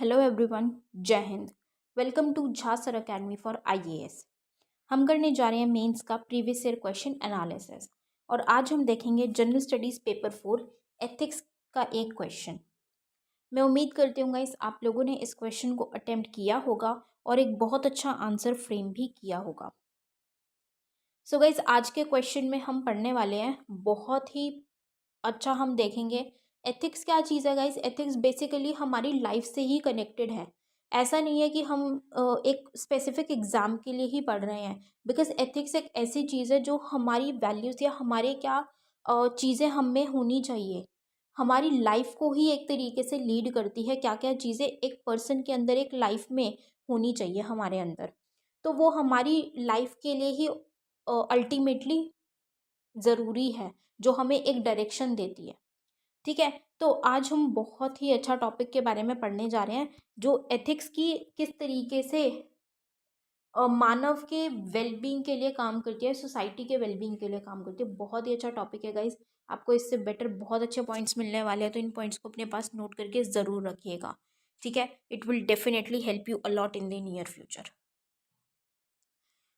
Hello everyone, जय हिंद। Welcome to Jha sir academy for IAS. हम करने जा रहे हैं मेंस का प्रीवियस ईयर क्वेश्चन एनालिसिस और आज हम देखेंगे जनरल स्टडीज पेपर 4 एथिक्स का एक क्वेश्चन। मैं उम्मीद करती हूँ गाइस आप लोगों ने इस क्वेश्चन को अटेम्प्ट किया होगा और एक बहुत अच्छा आंसर फ्रेम भी किया होगा। सो गाइस आज के क्वेश्चन में हम पढ़ने वाले हैं बहुत ही अच्छा। हम देखेंगे एथिक्स क्या चीज़ है गाइस। एथिक्स बेसिकली हमारी लाइफ से ही कनेक्टेड है। ऐसा नहीं है कि हम एक स्पेसिफिक एग्ज़ाम के लिए ही पढ़ रहे हैं, बिकॉज एथिक्स एक ऐसी चीज़ है जो हमारी वैल्यूज़ या हमारे क्या चीज़ें हम में होनी चाहिए, हमारी लाइफ को ही एक तरीके से लीड करती है। क्या क्या चीज़ें एक पर्सन के अंदर एक लाइफ में होनी चाहिए हमारे अंदर, तो वो हमारी लाइफ के लिए ही अल्टीमेटली ज़रूरी है, जो हमें एक डायरेक्शन देती है। ठीक है, तो आज हम बहुत ही अच्छा टॉपिक के बारे में पढ़ने जा रहे हैं, जो एथिक्स की किस तरीके से मानव के वेलबींग के लिए काम करती है, सोसाइटी के वेलबींग के लिए काम करती है। बहुत ही अच्छा टॉपिक है गाइज। आपको इससे बेटर बहुत अच्छे पॉइंट्स मिलने वाले हैं, तो इन पॉइंट्स को अपने पास नोट करके ज़रूर रखिएगा। ठीक है, it will definitely help you a lot in the near future.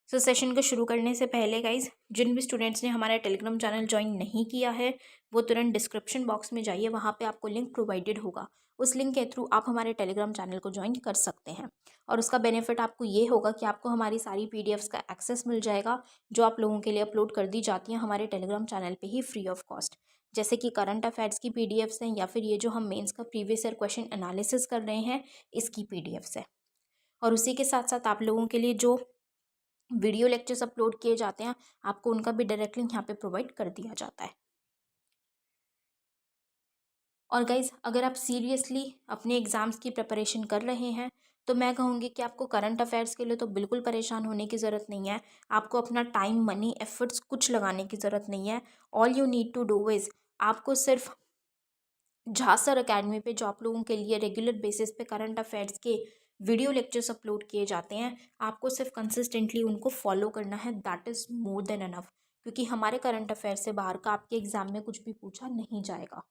So session को शुरू करने से पहले गाइज, जिन भी स्टूडेंट्स ने हमारा टेलीग्राम चैनल ज्वाइन नहीं किया है वो तुरंत डिस्क्रिप्शन बॉक्स में जाइए, वहाँ पे आपको लिंक प्रोवाइडेड होगा। उस लिंक के थ्रू आप हमारे टेलीग्राम चैनल को ज्वाइन कर सकते हैं और उसका बेनिफिट आपको ये होगा कि आपको हमारी सारी पीडीएफ्स का एक्सेस मिल जाएगा, जो आप लोगों के लिए अपलोड कर दी जाती हैं हमारे टेलीग्राम चैनल पर ही फ्री ऑफ कॉस्ट। जैसे कि करंट अफेयर्स की पीडीएफ्स हैं, या फिर ये जो हम मेंस का प्रीवियस ईयर क्वेश्चन एनालिसिस कर रहे हैं इसकी पीडीएफ्स है। और उसी के साथ साथ आप लोगों के लिए जो वीडियो लेक्चर्स अपलोड किए जाते हैं, आपको उनका भी डायरेक्ट लिंक यहाँ पे प्रोवाइड कर दिया जाता है। और गाइज, अगर आप सीरियसली अपने एग्ज़ाम्स की प्रिपरेशन कर रहे हैं तो मैं कहूँगी कि आपको करंट अफेयर्स के लिए तो बिल्कुल परेशान होने की ज़रूरत नहीं है। आपको अपना टाइम, मनी, एफर्ट्स कुछ लगाने की ज़रूरत नहीं है। All you need to do is, आपको सिर्फ झा सर अकेडमी पे जो आप लोगों के लिए रेगुलर बेसिस पे करंट अफेयर्स के वीडियो लेक्चर्स अपलोड किए जाते हैं, आपको सिर्फ कंसिस्टेंटली उनको फॉलो करना है। That is more than enough, क्योंकि हमारे करंट अफेयर से बाहर का आपके एग्जाम में कुछ भी पूछा नहीं जाएगा।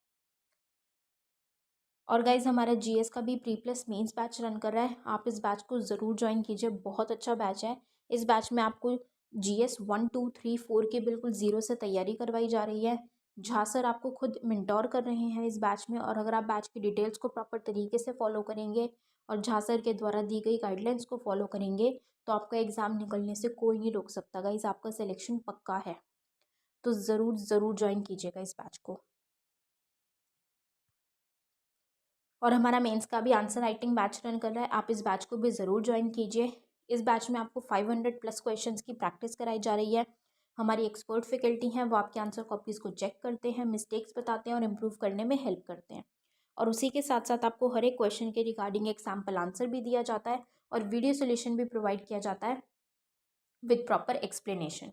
और गाइज, हमारा जीएस का भी pre plus mains batch run कर रहा है, आप इस बैच को ज़रूर ज्वाइन कीजिए। बहुत अच्छा बैच है। इस बैच में आपको जीएस 1, 2, 3, 4 के बिल्कुल ज़ीरो से तैयारी करवाई जा रही है। झा सर आपको खुद मेंटोर कर रहे हैं इस बैच में, और अगर आप बैच की डिटेल्स को प्रॉपर तरीके से फॉलो करेंगे और झा सर के द्वारा दी गई गाइडलाइंस को फॉलो करेंगे तो आपका एग्ज़ाम निकलने से कोई नहीं रोक सकता गाइज। आपका सिलेक्शन पक्का है, तो ज़रूर ज़रूर ज्वाइन कीजिएगा इस बैच को। और हमारा मेंस का भी आंसर राइटिंग बैच रन कर रहा है, आप इस बैच को भी ज़रूर ज्वाइन कीजिए। इस बैच में आपको 500 प्लस क्वेश्चंस की प्रैक्टिस कराई जा रही है। हमारी एक्सपर्ट फैकल्टी हैं, वो आपके आंसर कॉपीज़ को चेक करते हैं, मिस्टेक्स बताते हैं और इम्प्रूव करने में हेल्प करते हैं। और उसी के साथ साथ आपको हर एक क्वेश्चन के रिगार्डिंग एक सैम्पल आंसर भी दिया जाता है और वीडियो सोल्यूशन भी प्रोवाइड किया जाता है with proper explanation.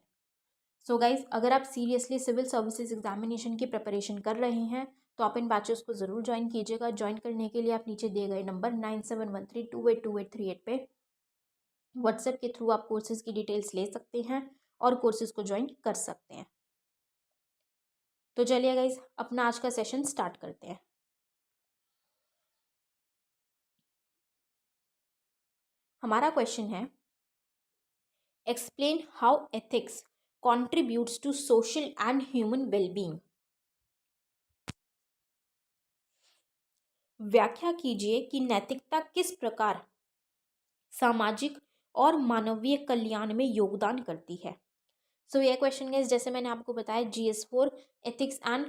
So guys, अगर आप सीरियसली सिविल सर्विसेज एग्जामिनेशन की प्रिपरेशन कर रहे हैं तो आप इन बैचेस को ज़रूर ज्वाइन कीजिएगा। ज्वाइन करने के लिए आप नीचे दिए गए नंबर 9713282838 पे व्हाट्सएप के थ्रू आप कोर्सेज की डिटेल्स ले सकते हैं और कोर्सेज को ज्वाइन कर सकते हैं। तो चलिए गाइज, अपना आज का सेशन स्टार्ट करते हैं। हमारा क्वेश्चन है, explain how ethics contributes to social and human well-being। व्याख्या कीजिए कि नैतिकता किस प्रकार सामाजिक और मानवीय कल्याण में योगदान करती है। सो यह क्वेश्चन है, जैसे मैंने आपको बताया, GS4 ethics and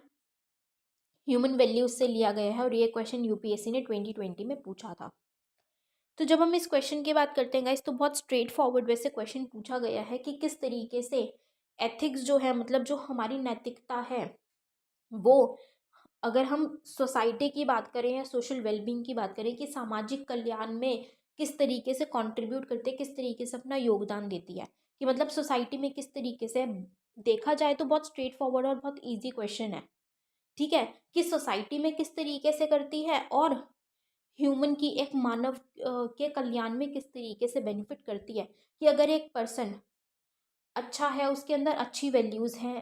human values से लिया गया है और ये क्वेश्चन यूपीएससी ने 2020 में पूछा था। तो जब हम इस क्वेश्चन की बात करते हैं गाइस, तो बहुत स्ट्रेट फॉरवर्ड वैसे क्वेश्चन पूछा गया है कि किस तरीके से एथिक्स जो है, मतलब जो हमारी नैतिकता है, वो अगर हम सोसाइटी की बात करें या सोशल वेलबींग की बात करें, कि सामाजिक कल्याण में किस तरीके से कंट्रीब्यूट करते, किस तरीके से अपना योगदान देती है, कि मतलब सोसाइटी में किस तरीके से। देखा जाए तो बहुत स्ट्रेट फॉरवर्ड और बहुत इजी क्वेश्चन है। ठीक है, कि सोसाइटी में किस तरीके से करती है और ह्यूमन की एक मानव के कल्याण में किस तरीके से बेनिफिट करती है। कि अगर एक पर्सन अच्छा है, उसके अंदर अच्छी वैल्यूज़ हैं,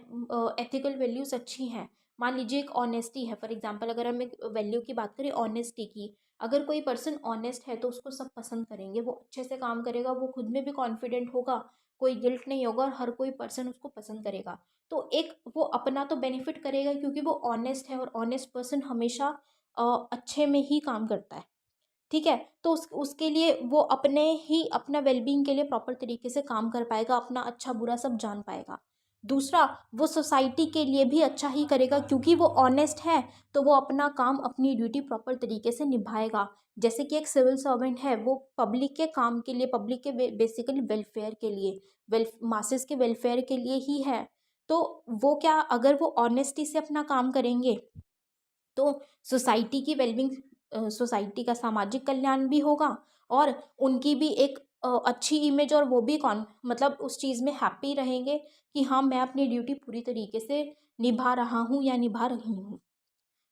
एथिकल वैल्यूज़ अच्छी हैं, मान लीजिए एक ऑनेस्टी है, फॉर एग्जांपल अगर हम एक वैल्यू की बात करें ऑनेस्टी की, अगर कोई पर्सन ऑनेस्ट है तो उसको सब पसंद करेंगे, वो अच्छे से काम करेगा, वो खुद में भी कॉन्फिडेंट होगा, कोई गिल्ट नहीं होगा और हर कोई पर्सन उसको पसंद करेगा। तो एक वो अपना तो बेनिफिट करेगा क्योंकि वो ऑनेस्ट है, और ऑनेस्ट पर्सन हमेशा अच्छे में ही काम करता है। ठीक है, तो उसके लिए वो अपने ही अपना वेलबींग के लिए प्रॉपर तरीके से काम कर पाएगा, अपना अच्छा बुरा सब जान पाएगा। दूसरा, वो सोसाइटी के लिए भी अच्छा ही करेगा क्योंकि वो ऑनेस्ट है, तो वो अपना काम अपनी ड्यूटी प्रॉपर तरीके से निभाएगा। जैसे कि एक सिविल सर्वेंट है, वो पब्लिक के काम के लिए, पब्लिक के बेसिकली वेलफेयर के लिए, मासेस के वेलफेयर के लिए ही है। तो वो क्या, अगर वो ऑनेस्टी से अपना काम करेंगे तो सोसाइटी की वेलबिंग, सोसाइटी का सामाजिक कल्याण भी होगा, और उनकी भी एक अच्छी इमेज, और वो भी कौन मतलब उस चीज़ में हैप्पी रहेंगे कि हाँ मैं अपनी ड्यूटी पूरी तरीके से निभा रहा हूँ या निभा रही हूँ।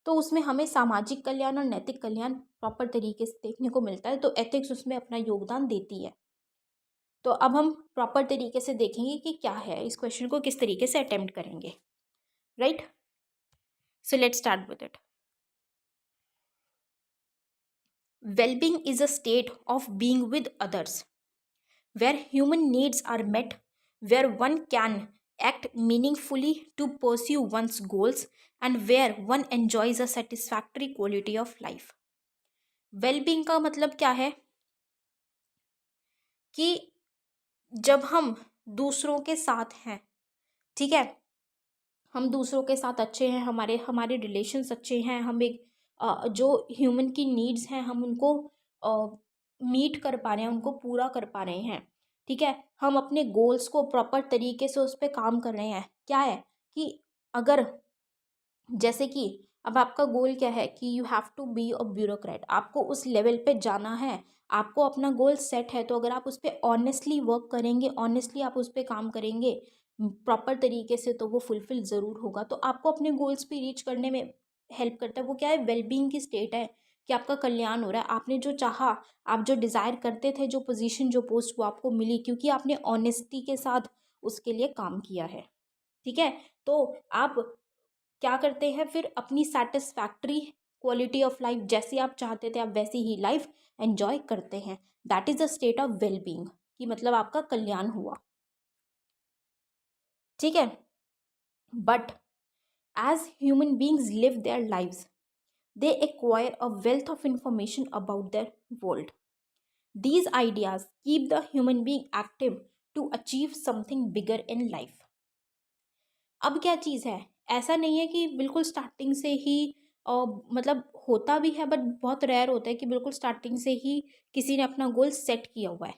तो उसमें हमें सामाजिक कल्याण और नैतिक कल्याण प्रॉपर तरीके से देखने को मिलता है, तो एथिक्स उसमें अपना योगदान देती है। तो अब हम प्रॉपर तरीके से देखेंगे कि क्या है, इस क्वेश्चन को किस तरीके से अटेम्प्ट करेंगे। Right, so let's start with it. Well-being is a state of being with others, where human needs are met, where one can act meaningfully to pursue one's goals, and where one enjoys a satisfactory quality of life. Well-being का मतलब क्या है कि जब हम दूसरों के साथ हैं, ठीक है, हम दूसरों के साथ अच्छे हैं, हमारे हमारे रिलेशंस अच्छे हैं, हम एक जो ह्यूमन की नीड्स हैं हम उनको मीट कर पा रहे हैं, उनको पूरा कर पा रहे हैं। ठीक है, हम अपने गोल्स को प्रॉपर तरीके से उस पर काम कर रहे हैं। क्या है कि अगर जैसे कि अब आपका गोल क्या है कि you have to be a bureaucrat, आपको उस लेवल पे जाना है, आपको अपना गोल सेट है, तो अगर आप उस पर ऑनेस्टली वर्क करेंगे, ऑनेस्टली आप उस पर काम करेंगे प्रॉपर तरीके से, तो वो फुलफिल ज़रूर होगा। तो आपको अपने गोल्स पे रीच करने में हेल्प करता है। वो क्या है, वेलबींग की स्टेट है कि आपका कल्याण हो रहा है, आपने जो चाहा, आप जो डिज़ायर करते थे, जो पोजीशन जो पोस्ट वो आपको मिली क्योंकि आपने ऑनेस्टी के साथ उसके लिए काम किया है। ठीक है, तो आप क्या करते हैं फिर, अपनी सेटिस्फैक्ट्री क्वालिटी ऑफ लाइफ, जैसी आप चाहते थे आप वैसी ही लाइफ एंजॉय करते हैं। That is the state of wellbeing, कि मतलब आपका कल्याण हुआ। ठीक है, but as human beings live their lives, they acquire a wealth of information about their world. These ideas keep the human being active to achieve something bigger in life. अब क्या चीज़ है, ऐसा नहीं है कि बिल्कुल स्टार्टिंग से ही मतलब होता भी है बट बहुत रेयर होता है कि बिल्कुल स्टार्टिंग से ही किसी ने अपना गोल सेट किया हुआ है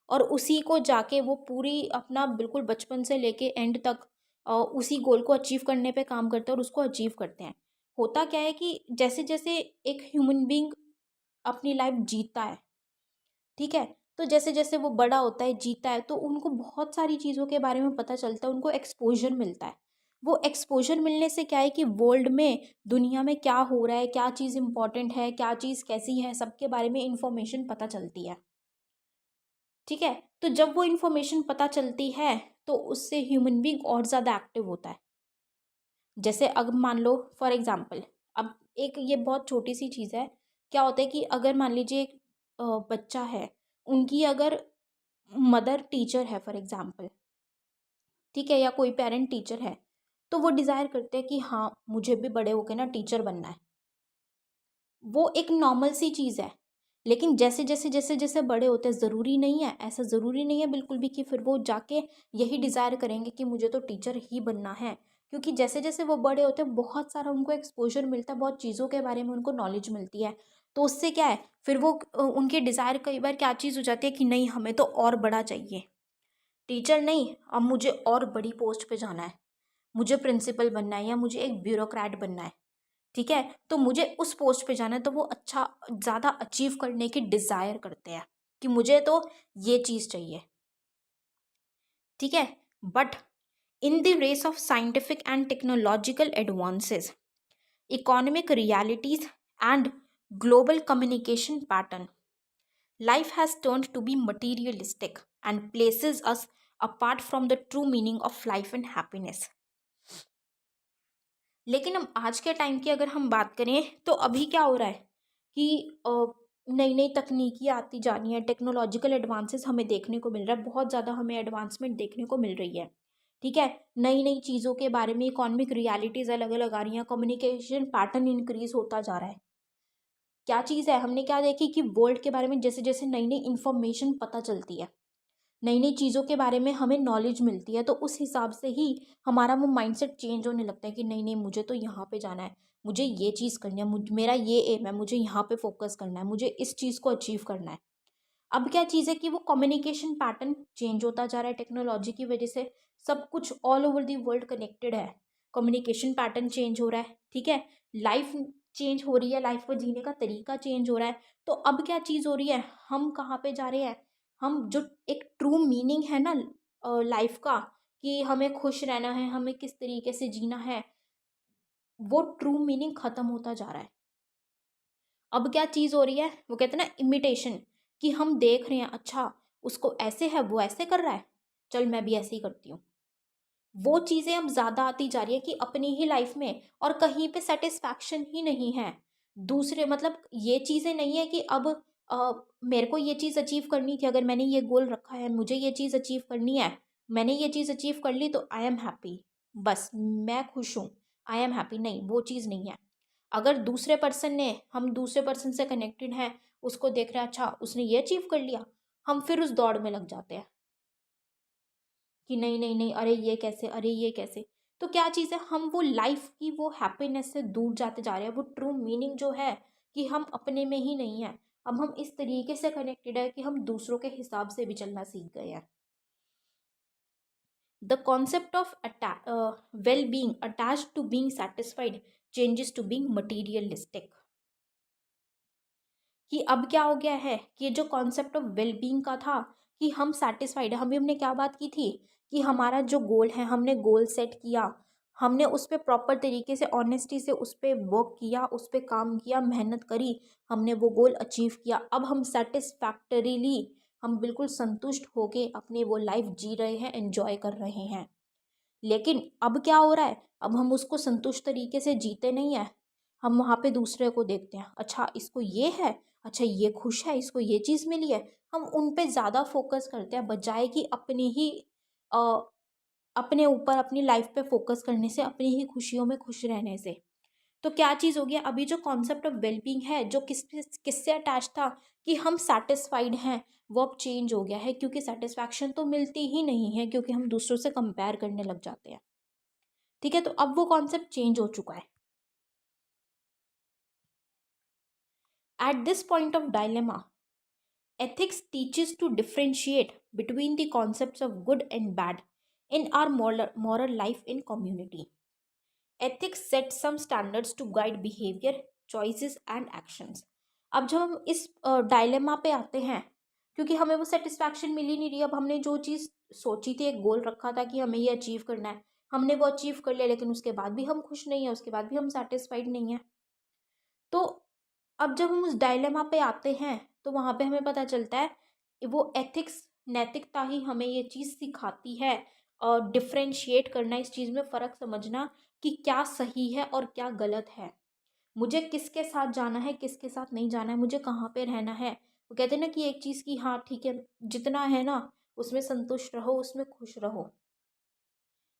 और उसी को जाके वो पूरी अपना बिल्कुल बचपन से लेके एंड तक उसी गोल को अचीव करने पे काम करते हैं और उसको अचीव करते हैं। होता क्या है कि जैसे जैसे एक ह्यूमन बींग अपनी लाइफ जीता है, ठीक है, तो जैसे जैसे वो बड़ा होता है, जीता है, तो उनको बहुत सारी चीज़ों के बारे में पता चलता है, उनको एक्सपोजर मिलता है। वो एक्सपोजर मिलने से क्या है कि वर्ल्ड में, दुनिया में क्या हो रहा है, क्या चीज़ इंपॉर्टेंट है, क्या चीज़ कैसी है, सबके बारे में इंफॉर्मेशन पता चलती है। ठीक है, तो जब वो इंफॉर्मेशन पता चलती है तो उससे ह्यूमन बींग और ज़्यादा एक्टिव होता है। जैसे अगर मान लो फॉर एग्जाम्पल, अब एक ये बहुत छोटी सी चीज़ है, क्या होता है कि अगर मान लीजिए एक बच्चा है, उनकी अगर मदर टीचर है फॉर एग्जाम्पल, ठीक है, या कोई पेरेंट टीचर है, तो वो डिज़ायर करते हैं कि हाँ मुझे भी बड़े होकर ना टीचर बनना है। वो एक नॉर्मल सी चीज़ है, लेकिन जैसे जैसे जैसे जैसे बड़े होते हैं, ज़रूरी नहीं है, ऐसा ज़रूरी नहीं है बिल्कुल भी कि फिर वो जाके यही डिज़ायर करेंगे कि मुझे तो टीचर ही बनना है। क्योंकि जैसे जैसे वो बड़े होते हैं बहुत सारा उनको एक्सपोजर मिलता है, बहुत चीज़ों के बारे में उनको नॉलेज मिलती है। तो उससे क्या है, फिर वो उनके डिज़ायर कई बार क्या चीज़ हो जाती है कि नहीं हमें तो और बड़ा चाहिए, टीचर नहीं, अब मुझे और बड़ी पोस्ट पे जाना है, मुझे प्रिंसिपल बनना है या मुझे एक ब्यूरोक्रेट बनना है। ठीक है, तो मुझे उस पोस्ट पे जाना है, तो वो अच्छा ज़्यादा अचीव करने की डिज़ायर करते हैं कि मुझे तो ये चीज़ चाहिए। ठीक है, but in the race of scientific and technological advances, economic realities and global communication pattern, life has turned to be materialistic and places us apart from the true meaning of life and happiness. लेकिन हम आज के time की अगर हम बात करें तो अभी क्या हो रहा है कि नई नई तकनीकी आती जा रही हैं, टेक्नोलॉजिकल एडवांसेस हमें देखने को मिल रहा है, बहुत ज़्यादा हमें एडवांसमेंट देखने को मिल रही है। ठीक है, नई नई चीज़ों के बारे में इकोनॉमिक रियलिटीज़ अलग अलग आ रही हैं, कम्युनिकेशन पैटर्न इंक्रीज होता जा रहा है। क्या चीज़ है, हमने क्या देखी कि वर्ल्ड के बारे में जैसे जैसे नई नई इन्फॉर्मेशन पता चलती है, नई नई चीज़ों के बारे में हमें नॉलेज मिलती है, तो उस हिसाब से ही हमारा वो माइंडसेट चेंज होने लगता है कि नहीं नहीं, मुझे तो यहाँ पे जाना है, मुझे ये चीज़ करनी है, मेरा ये एम है, मुझे यहाँ पे फोकस करना है, मुझे इस चीज़ को अचीव करना है। अब क्या चीज़ है कि वो कम्युनिकेशन पैटर्न चेंज होता जा रहा है टेक्नोलॉजी की वजह से। सब कुछ all over the world connected है, कम्युनिकेशन पैटर्न चेंज हो रहा है। ठीक है, लाइफ चेंज हो रही है, लाइफ को जीने का तरीका चेंज हो रहा है। तो अब क्या चीज़ हो रही है, हम कहाँ पे जा रहे हैं, हम जो एक ट्रू मीनिंग है ना लाइफ का, कि हमें खुश रहना है, हमें किस तरीके से जीना है, वो ट्रू मीनिंग खत्म होता जा रहा है। अब क्या चीज़ हो रही है, वो कहते हैं ना इमिटेशन, कि हम देख रहे हैं अच्छा उसको ऐसे है, वो ऐसे कर रहा है, चल मैं भी ऐसे ही करती हूँ। वो चीज़ें अब ज़्यादा आती जा रही है कि अपनी ही लाइफ में और कहीं पे सेटिस्फैक्शन ही नहीं है। दूसरे मतलब ये चीज़ें नहीं है कि अब मेरे को ये चीज़ अचीव करनी थी, अगर मैंने ये गोल रखा है, मुझे ये चीज़ अचीव करनी है, मैंने ये चीज़ अचीव कर ली तो आई एम हैप्पी, बस मैं खुश हूँ, आई एम हैप्पी। नहीं, वो चीज़ नहीं है। अगर दूसरे पर्सन ने, हम दूसरे पर्सन से कनेक्टेड हैं, उसको देख रहे हैं अच्छा उसने ये अचीव कर लिया, हम फिर उस दौड़ में लग जाते हैं कि नहीं नहीं नहीं, अरे ये कैसे, अरे ये कैसे। तो क्या चीज़ है, हम वो लाइफ की वो हैप्पीनेस से दूर जाते जा रहे हैं। वो ट्रू मीनिंग जो है कि हम अपने में ही नहीं है, अब हम इस तरीके से कनेक्टेड है कि हम दूसरों के हिसाब से भी चलना सीख गए हैं। The concept of well being attach to being satisfied changes to being materialistic. कि अब क्या हो गया है कि ये जो कॉन्सेप्ट ऑफ वेलबींग का था कि हम सेटिस्फाइड है, हमने क्या बात की थी कि हमारा जो गोल है, हमने गोल सेट किया, हमने उस पर प्रॉपर तरीके से ऑनेस्टी से उस पर वर्क किया, उस पर काम किया, मेहनत करी, हमने वो गोल अचीव किया, अब हम सेटिस्फैक्टरीली, हम बिल्कुल संतुष्ट होके अपनी वो लाइफ जी रहे हैं, एंजॉय कर रहे हैं। लेकिन अब क्या हो रहा है, अब हम उसको संतुष्ट तरीके से जीते नहीं है, हम वहाँ पे दूसरे को देखते हैं, अच्छा इसको ये है, अच्छा ये खुश है, इसको ये चीज़ मिली है, हम उन पे ज़्यादा फोकस करते हैं बजाय कि अपनी ही अ, अपने ऊपर, अपनी लाइफ पे फोकस करने से, अपनी ही खुशियों में खुश रहने से। तो क्या चीज़ हो गया, अभी जो कॉन्सेप्ट ऑफ वेलबींग है जो किससे अटैच था कि हम सेटिस्फाइड हैं, वो अब चेंज हो गया है, क्योंकि सेटिस्फैक्शन तो मिलती ही नहीं है, क्योंकि हम दूसरों से कंपेयर करने लग जाते हैं। ठीक है, तो अब वो कॉन्सेप्ट चेंज हो चुका है। At this point of dilemma, ethics teaches to differentiate between the concepts of good and bad in our moral life in community. Ethics set some standards to guide behavior, choices and actions. अब जब हम इस dilemma पे आते हैं, क्योंकि हमें वो सेटिस्फैक्शन मिल ही नहीं रही, अब हमने जो चीज़ सोची थी, एक गोल रखा था कि हमें ये अचीव करना है, हमने वो अचीव कर लिया, लेकिन उसके बाद भी हम खुश नहीं है, उसके बाद भी हम सेटिस्फाइड नहीं है। तो अब जब हम उस डायलेमा पे आते हैं तो वहाँ पे हमें पता चलता है वो एथिक्स, नैतिकता ही हमें ये चीज़ सिखाती है, और डिफरेंशिएट करना, इस चीज़ में फ़र्क समझना कि क्या सही है और क्या गलत है, मुझे किसके साथ जाना है, किसके साथ नहीं जाना है, मुझे कहाँ पे रहना है। वो कहते हैं ना कि एक चीज़ की, हाँ ठीक है, जितना है ना उसमें संतुष्ट रहो, उसमें खुश रहो।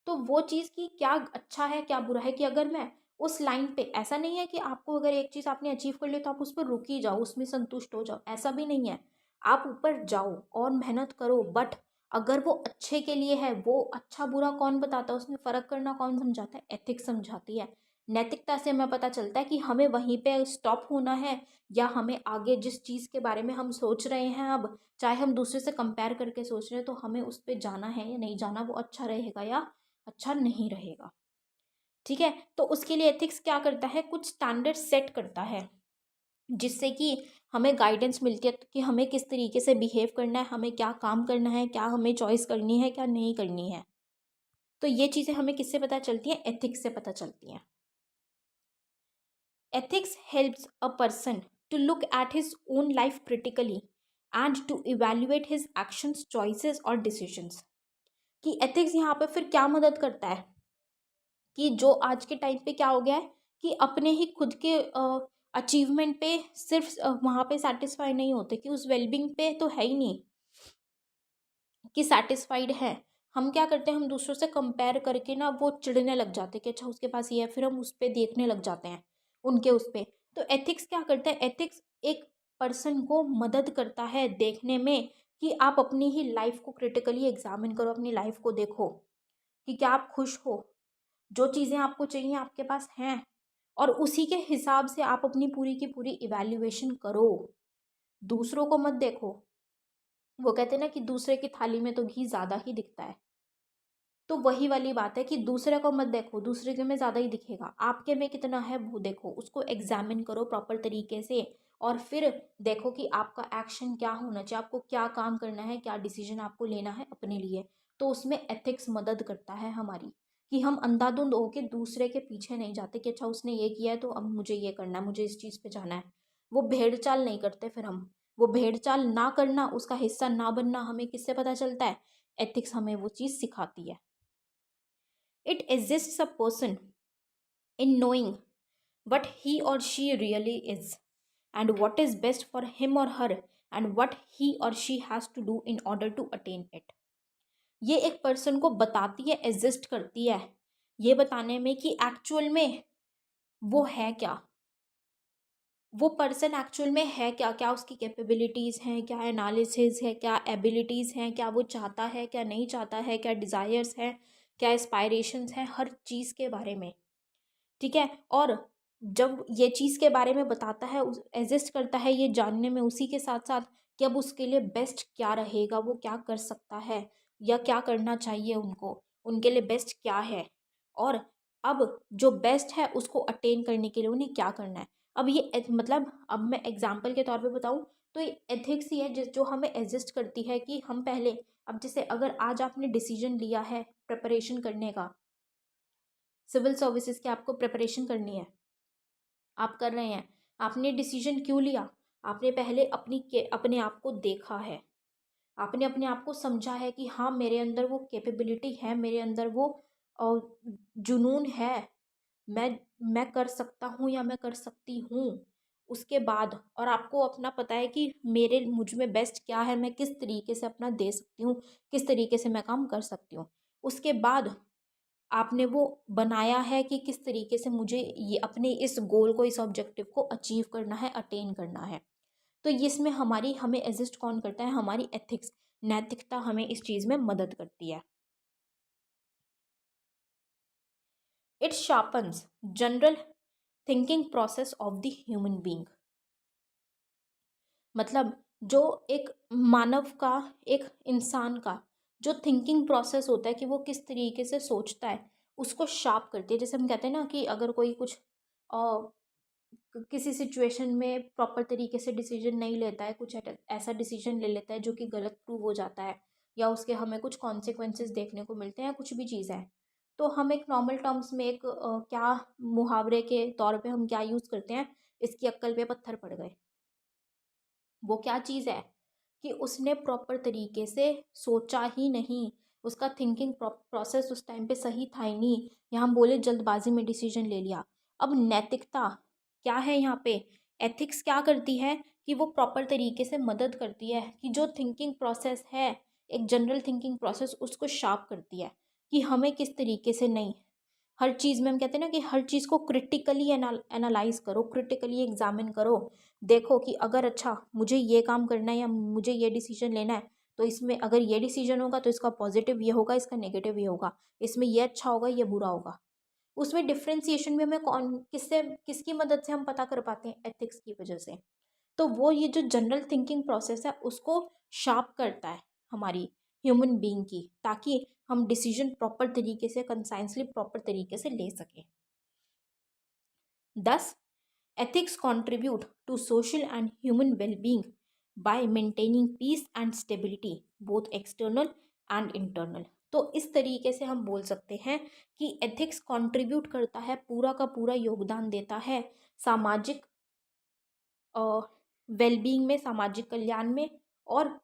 तो वो चीज़ की क्या अच्छा है, क्या बुरा है, कि अगर मैं उस लाइन पे, ऐसा नहीं है कि आपको अगर एक चीज़ आपने अचीव कर ली तो आप उस पर रुक ही जाओ, उसमें संतुष्ट हो जाओ, ऐसा भी नहीं है। आप ऊपर जाओ और मेहनत करो, बट अगर वो अच्छे के लिए है, वो अच्छा बुरा कौन बताता है, उसमें फ़र्क करना कौन समझाता है, एथिक्स समझाती है। नैतिकता से हमें पता चलता है कि हमें वहीं पे स्टॉप होना है, या हमें आगे जिस चीज़ के बारे में हम सोच रहे हैं, अब चाहे हम दूसरे से कंपेयर करके सोच रहे हैं, तो हमें उस पर जाना है या नहीं जाना, वो अच्छा रहेगा या अच्छा नहीं रहेगा। ठीक है, तो उसके लिए एथिक्स क्या करता है, कुछ स्टैंडर्ड सेट करता है, जिससे कि हमें गाइडेंस मिलती है कि हमें किस तरीके से बिहेव करना है, हमें क्या काम करना है, क्या हमें चॉइस करनी है, क्या नहीं करनी है। तो ये चीज़ें हमें किससे पता चलती हैं, एथिक्स से पता चलती हैं। Ethics helps a person to look at his own life critically and to evaluate his actions, choices और डिसीजंस। कि एथिक्स यहाँ पे फिर क्या मदद करता है कि जो आज के टाइम पे क्या हो गया है कि अपने ही खुद के अचीवमेंट पे सिर्फ वहाँ पे सेटिस्फाई नहीं होते, कि उस वेलबींग पे तो है ही नहीं कि सेटिस्फाइड है। हम क्या करते हैं, हम दूसरों से कंपेयर करके ना वो चिढ़ने लग जाते हैं कि अच्छा उसके पास ये है, फिर हम उस पर देखने लग जाते हैं उनके उस पर। तो एथिक्स क्या करता है, एथिक्स एक पर्सन को मदद करता है देखने में कि आप अपनी ही लाइफ को क्रिटिकली एग्जामिन करो, अपनी लाइफ को देखो कि क्या आप खुश हो, जो चीज़ें आपको चाहिए आपके पास हैं, और उसी के हिसाब से आप अपनी पूरी की पूरी इवैल्यूएशन करो। दूसरों को मत देखो। वो कहते हैं ना कि दूसरे की थाली में तो घी ज़्यादा ही दिखता है। तो वही वाली बात है कि दूसरे को मत देखो, दूसरे के में ज़्यादा ही दिखेगा, आपके में कितना है वो देखो, उसको एग्जामिन करो प्रॉपर तरीके से, और फिर देखो कि आपका एक्शन क्या होना चाहिए, आपको क्या काम करना है, क्या डिसीजन आपको लेना है अपने लिए। तो उसमें एथिक्स मदद करता है हमारी, कि हम अंधाधुंध होके दूसरे के पीछे नहीं जाते कि अच्छा उसने ये किया है तो अब मुझे ये करना है, मुझे इस चीज़ पे जाना है। वो भेड़ चाल नहीं करते फिर हम। वो भेड़ चाल ना करना, उसका हिस्सा ना बनना, हमें किससे पता चलता है, एथिक्स हमें वो चीज़ सिखाती है। It assists a person in knowing what he or she really is, and what is best for him or her, and what he or she has to do in order to attain it. ये एक person को बताती है, exist करती है ये बताने में कि एक्चुअल में वो है क्या, वो पर्सन एक्चुअल में है क्या, क्या उसकी कैपेबिलिटीज़ हैं, क्या एनालिसिस है, क्या एबिलिटीज़ हैं, क्या वो चाहता है, क्या नहीं चाहता है, क्या डिज़ायर्स हैं, क्या एस्पायरेशंस हैं, हर चीज़ के बारे में। ठीक है। और जब ये चीज़ के बारे में बताता है, उस एग्जिस्ट करता है ये जानने में, उसी के साथ साथ कि अब उसके लिए बेस्ट क्या रहेगा, वो क्या कर सकता है या क्या करना चाहिए उनको, उनके लिए बेस्ट क्या है, और अब जो बेस्ट है उसको अटेन करने के लिए उन्हें क्या करना है। अब ये मतलब अब मैं एग्जाम्पल के तौर पे बताऊँ तो ये एथिक्स ही है जिस जो हमें एग्जिस्ट करती है कि हम पहले, अब जैसे अगर आज आपने डिसीजन लिया है प्रिपरेशन करने का, सिविल सर्विसेज की आपको प्रिपरेशन करनी है, आप कर रहे हैं, आपने डिसीजन क्यों लिया, आपने पहले अपने आप को देखा है, आपने अपने आप को समझा है कि हाँ मेरे अंदर वो कैपेबिलिटी है, मेरे अंदर वो अ, जुनून है, मैं कर सकता हूँ या मैं कर सकती हूँ। उसके बाद और आपको अपना पता है कि मेरे मुझ में बेस्ट क्या है, मैं किस तरीके से अपना दे सकती हूँ, किस तरीके से मैं काम कर सकती हूँ। उसके बाद आपने वो बनाया है कि किस तरीके से मुझे ये अपने इस गोल को, इस ऑब्जेक्टिव को अचीव करना है, अटेन करना है। तो इसमें हमें एग्जिस्ट कौन करता है, हमारी एथिक्स, नैतिकता हमें इस चीज़ में मदद करती है। It sharpens general thinking process of the human being. मतलब जो एक मानव का, एक इंसान का जो थिंकिंग प्रोसेस होता है कि वो किस तरीके से सोचता है, उसको शार्प करती है। जैसे हम कहते हैं ना कि अगर कोई कुछ किसी सिचुएशन में प्रॉपर तरीके से डिसीजन नहीं लेता है, कुछ ऐसा डिसीजन ले लेता है जो कि गलत प्रूव हो जाता है, या उसके हमें कुछ कॉन्सिक्वेंसेस देखने को मिलते हैं, कुछ भी चीज़ है, तो हम एक नॉर्मल टर्म्स में एक क्या मुहावरे के तौर पे हम क्या यूज़ करते हैं, इसकी अक्ल पे पत्थर पड़ गए। वो क्या चीज़ है कि उसने प्रॉपर तरीके से सोचा ही नहीं, उसका थिंकिंग प्रोसेस उस टाइम पे सही था ही नहीं, या हम बोले जल्दबाजी में डिसीजन ले लिया। अब नैतिकता क्या है यहाँ पे, एथिक्स क्या करती है कि वो प्रॉपर तरीके से मदद करती है कि जो थिंकिंग प्रोसेस है, एक जनरल थिंकिंग प्रोसेस, उसको शार्प करती है कि हमें किस तरीके से नहीं, हर चीज़ में हम कहते हैं ना कि हर चीज़ को क्रिटिकली एनालाइज करो, क्रिटिकली एग्जामिन करो, देखो कि अगर अच्छा मुझे ये काम करना है या मुझे ये डिसीजन लेना है, तो इसमें अगर ये डिसीजन होगा तो इसका पॉजिटिव ये होगा, इसका नेगेटिव ये होगा, इसमें ये अच्छा होगा, ये बुरा होगा। उसमें डिफ्रेंसिएशन भी हमें कौन किससे किसकी मदद से हम पता कर पाते हैं, एथिक्स की वजह से। तो वो ये जो जनरल थिंकिंग प्रोसेस है उसको शार्प करता है हमारी ह्यूमन बीइंग की, ताकि हम डिसीजन प्रॉपर तरीके से, कंसाइंसली प्रॉपर तरीके से ले सकें। Thus, ethics contribute to social and human well-being by maintaining peace and stability, both external and internal. तो इस तरीके से हम बोल सकते हैं कि एथिक्स कंट्रीब्यूट करता है, पूरा का पूरा योगदान देता है सामाजिक वेलबींग में, सामाजिक कल्याण में, और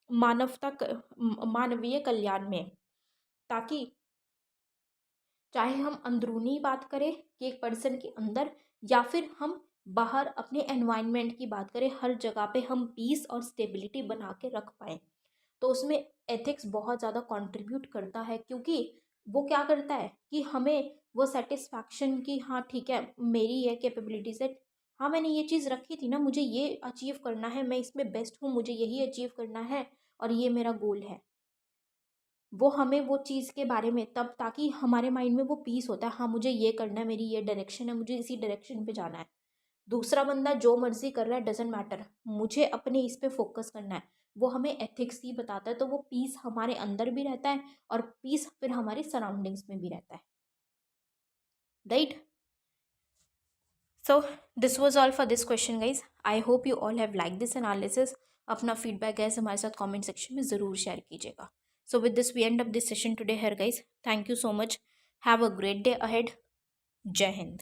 मानवीय कल्याण में, ताकि चाहे हम अंदरूनी बात करें कि एक पर्सन के अंदर, या फिर हम बाहर अपने एनवायरनमेंट की बात करें, हर जगह पे हम पीस और स्टेबिलिटी बना के रख पाएँ, तो उसमें एथिक्स बहुत ज़्यादा कंट्रीब्यूट करता है। क्योंकि वो क्या करता है कि हमें वो सेटिस्फैक्शन की, हाँ ठीक है मेरी ये कैपेबिलिटीज है, हाँ मैंने ये चीज़ रखी थी ना, मुझे ये अचीव करना है, मैं इसमें बेस्ट हूँ, मुझे यही अचीव करना है और ये मेरा गोल है। वो हमें वो चीज़ के बारे में तब, ताकि हमारे माइंड में वो पीस होता है, हाँ मुझे ये करना है, मेरी ये डायरेक्शन है, मुझे इसी डायरेक्शन पे जाना है। दूसरा बंदा जो मर्जी कर रहा है डजेंट मैटर, मुझे अपने इस पे फोकस करना है, वो हमें एथिक्स ही बताता है। तो वो पीस हमारे अंदर भी रहता है और पीस फिर हमारी सराउंडिंग्स में भी रहता है, right. So this was all for this question guys. I hope you all have like this analysis. अपना फीडबैक गाइज हमारे साथ कमेंट सेक्शन में ज़रूर शेयर कीजिएगा। So with this we end up this session today here guys. Thank you so much. Have a great day ahead. जय हिंद।